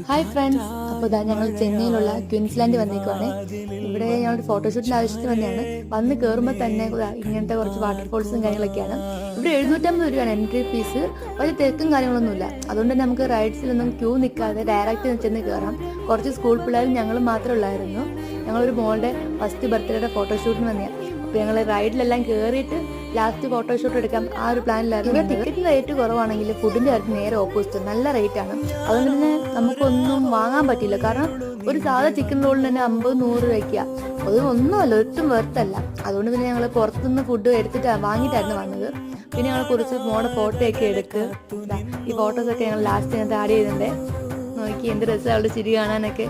Hi friends, അപ്പോൾ ഇതാ ഞങ്ങൾ ചെന്നൈയിലുള്ള ക്വീൻസ്ലാൻഡ് വന്നേക്കുവാണ്. ഇവിടെ ഞങ്ങൾ ഫോട്ടോഷൂട്ടിൻ്റെ ആവശ്യത്തിന് വന്നെയാണ്. വന്ന് കയറുമ്പോൾ തന്നെ ഇങ്ങനത്തെ കുറച്ച് വാട്ടർഫോൾസും കാര്യങ്ങളൊക്കെയാണ്. ഇവിടെ 750 രൂപയാണ് എൻട്രി ഫീസ്. വലിയ തിരക്കും കാര്യങ്ങളൊന്നുമില്ല. അതുകൊണ്ട് തന്നെ നമുക്ക് റൈഡ്സിലൊന്നും ക്യൂ നിൽക്കാതെ ഡയറക്റ്റ് ചെന്ന് കയറാം. കുറച്ച് സ്കൂൾ പിള്ളേരും ഞങ്ങൾ മാത്രമേ ഉള്ളായിരുന്നു. ഞങ്ങളൊരു മോളുടെ ഫസ്റ്റ് ബർത്ത്ഡേയുടെ ഫോട്ടോഷൂട്ടിന് വന്നെയാണ്. അപ്പോൾ ഞങ്ങൾ റൈഡിലെല്ലാം കയറിയിട്ട് ലാസ്റ്റ് ഫോട്ടോഷൂട്ട് എടുക്കാം ആ ഒരു പ്ലാനിലായിരുന്നു. ഇവിടെ ടിക്കറ്റിന് റേറ്റ് കുറവാണെങ്കിൽ ഫുഡിൻ്റെ കാര്യത്തിൽ നേരെ ഓപ്പോസിറ്റ് നല്ല റേറ്റാണ്. അതുകൊണ്ട് തന്നെ നമുക്കൊന്നും വാങ്ങാൻ പറ്റില്ല. കാരണം ഒരു സാധാ ചിക്കൻ റോളിന് തന്നെ 50-100 രൂപയ്ക്കാണ്. അത് ഒന്നുമല്ല, ഒട്ടും വെറുത്തല്ല. അതുകൊണ്ട് പിന്നെ ഞങ്ങൾ പുറത്തുനിന്ന് ഫുഡ് വാങ്ങിയിട്ടായിരുന്നു വന്നത്. പിന്നെ ഞങ്ങൾ കുറച്ച് മോടെ ഫോട്ടോ ഒക്കെ എടുക്കുക. ഈ ഫോട്ടോസൊക്കെ ഞങ്ങൾ ലാസ്റ്റ് ആഡ് ചെയ്തിട്ടുണ്ട്. നോക്കി എന്ത് രസമാണ് അവളുടെ ചിരി കാണാനൊക്കെ.